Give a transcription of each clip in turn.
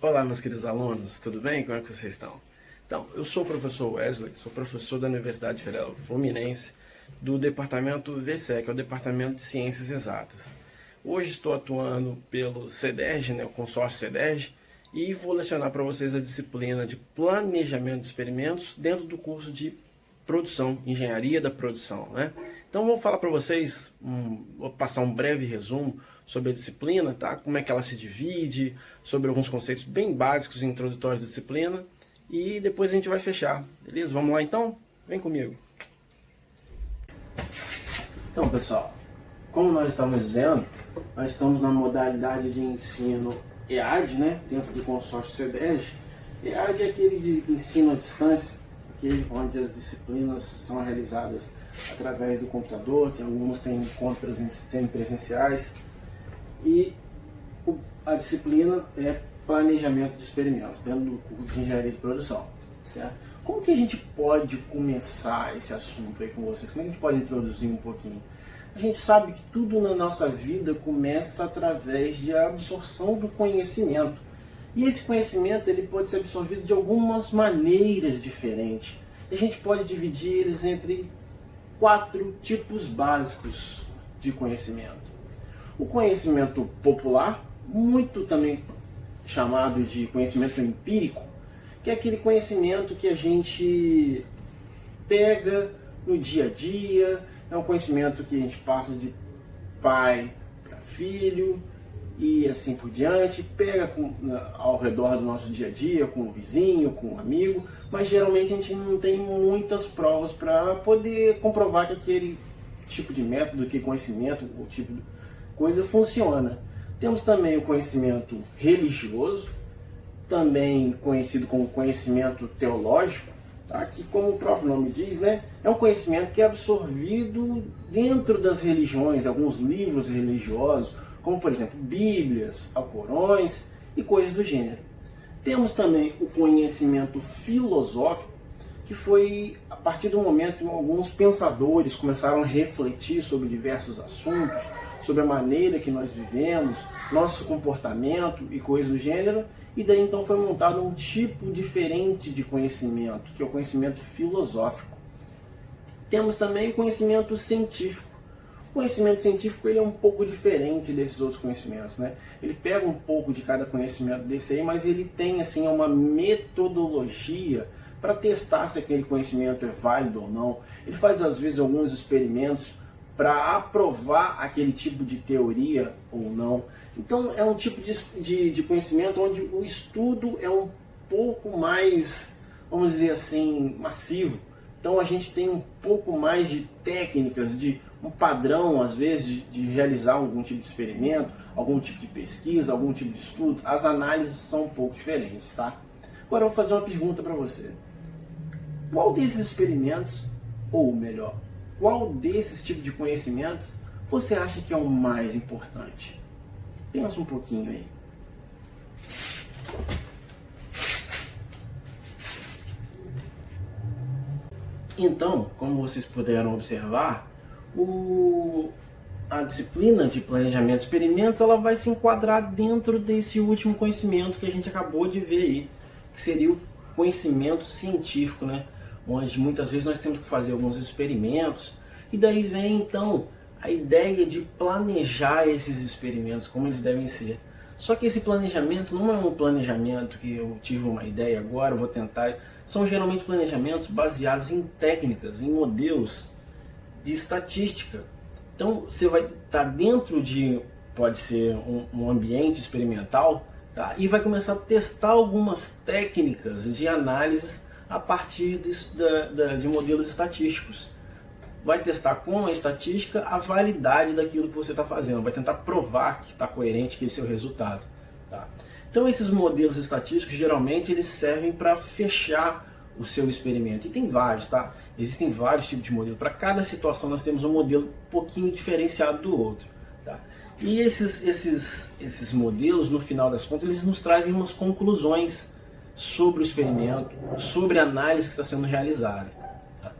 Olá, meus queridos alunos, tudo bem? Como é que vocês estão? Então, eu sou o professor Wesley, sou professor da Universidade Federal Fluminense, do departamento VSEC, que é o Departamento de Ciências Exatas. Hoje estou atuando pelo CEDERJ, o consórcio CEDERJ, e vou lecionar para vocês a disciplina de Planejamento de Experimentos dentro do curso de Produção, Engenharia da Produção, né? Então, vou falar para vocês, vou passar um breve resumo sobre a disciplina, tá? Como é que ela se divide, sobre alguns conceitos bem básicos e introdutórios da disciplina, e depois a gente vai fechar, beleza? Vamos lá então? Vem comigo! Então, pessoal, como nós estamos dizendo, nós estamos na modalidade de ensino EAD, né? Dentro do consórcio CEDERJ. EAD é aquele de ensino à distância, aquele onde as disciplinas são realizadas através do computador, que algumas têm encontros semipresenciais, e a disciplina é Planejamento de Experimentos, dentro do curso de Engenharia de Produção, certo? Como que a gente pode começar esse assunto aí com vocês? Como é que a gente pode introduzir um pouquinho? A gente sabe que tudo na nossa vida começa através de absorção do conhecimento. E esse conhecimento ele pode ser absorvido de algumas maneiras diferentes. A gente pode dividir eles entre 4 tipos básicos de conhecimento. O conhecimento popular, muito também chamado de conhecimento empírico, que é aquele conhecimento que a gente pega no dia a dia, é um conhecimento que a gente passa de pai para filho e assim por diante, pega ao redor do nosso dia a dia, com o vizinho, com o amigo, mas geralmente a gente não tem muitas provas para poder comprovar que aquele tipo de método, que conhecimento, o tipo de coisa funciona. Temos também o conhecimento religioso, também conhecido como conhecimento teológico, tá? Que, como o próprio nome diz, né, é um conhecimento que é absorvido dentro das religiões, alguns livros religiosos, como por exemplo Bíblias, Alcorões e coisas do gênero. Temos também o conhecimento filosófico, que foi a partir do momento em que alguns pensadores começaram a refletir sobre diversos assuntos, sobre a maneira que nós vivemos, nosso comportamento e coisas do gênero, e daí então foi montado um tipo diferente de conhecimento, que é o conhecimento filosófico. Temos também o conhecimento científico. O conhecimento científico ele é um pouco diferente desses outros conhecimentos, né? Ele pega um pouco de cada conhecimento desse aí, mas ele tem assim uma metodologia para testar se aquele conhecimento é válido ou não. Ele faz às vezes alguns experimentos para aprovar aquele tipo de teoria ou não. Então é um tipo de conhecimento onde o estudo é um pouco mais, vamos dizer assim, massivo. Então a gente tem um pouco mais de técnicas, de um padrão às vezes de realizar algum tipo de experimento, algum tipo de pesquisa, algum tipo de estudo. As análises são um pouco diferentes, tá? Agora eu vou fazer uma pergunta para você. Qual desses experimentos, ou melhor, qual desses tipos de conhecimento você acha que é o mais importante? Pensa um pouquinho aí. Então, como vocês puderam observar, a disciplina de planejamento de experimentos ela vai se enquadrar dentro desse último conhecimento que a gente acabou de ver aí, que seria o conhecimento científico, né? Onde muitas vezes nós temos que fazer alguns experimentos, e daí vem então a ideia de planejar esses experimentos, como eles devem ser. Só que esse planejamento não é um planejamento que eu tive uma ideia agora, vou tentar. São geralmente planejamentos baseados em técnicas, em modelos de estatística. Então você vai estar dentro de, pode ser um ambiente experimental, tá? E vai começar a testar algumas técnicas de análises a partir de modelos estatísticos. Vai testar com a estatística a validade daquilo que você está fazendo, vai tentar provar que está coerente aquele seu resultado. Tá? Então esses modelos estatísticos geralmente eles servem para fechar o seu experimento. E tem vários, tá? Existem vários tipos de modelo. Para cada situação nós temos um modelo um pouquinho diferenciado do outro. Tá? E esses modelos, no final das contas, eles nos trazem umas conclusões sobre o experimento, sobre a análise que está sendo realizada. Tá?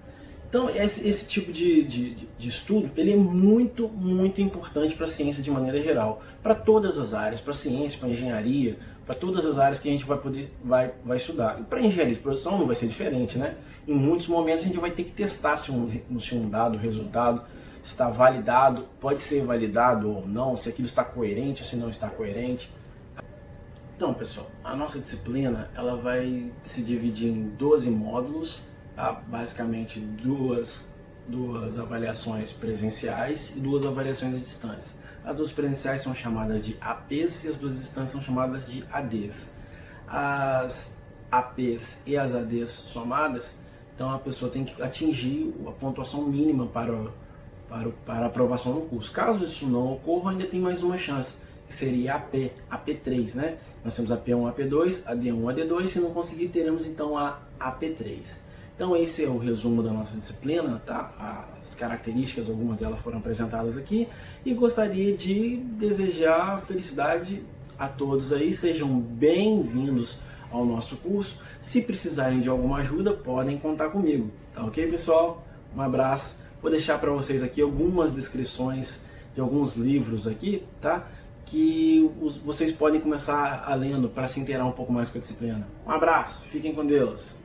Então esse tipo de estudo ele é muito, muito importante para a ciência de maneira geral, para todas as áreas, para a ciência, para a engenharia, para todas as áreas que a gente vai estudar. E para engenharia de produção não vai ser diferente, né? Em muitos momentos a gente vai ter que testar se um dado resultado está validado, pode ser validado ou não, se aquilo está coerente ou se não está coerente. Então, pessoal, a nossa disciplina ela vai se dividir em 12 módulos, tá? Basicamente duas avaliações presenciais e 2 avaliações à distância. As 2 presenciais são chamadas de APs e as 2 distâncias são chamadas de ADs. As APs e as ADs somadas, então a pessoa tem que atingir a pontuação mínima para a aprovação no curso. Caso isso não ocorra, ainda tem mais uma chance, que seria a AP3, né? Nós temos a AP1, a AP2, a D1, a D2, se não conseguir, teremos então a AP3. Então esse é o resumo da nossa disciplina, tá? As características, algumas delas foram apresentadas aqui, e gostaria de desejar felicidade a todos aí, sejam bem-vindos ao nosso curso. Se precisarem de alguma ajuda, podem contar comigo, tá ok, pessoal? Um abraço. Vou deixar para vocês aqui algumas descrições de alguns livros aqui, tá? Que vocês podem começar a lendo para se inteirar um pouco mais com a disciplina. Um abraço, fiquem com Deus!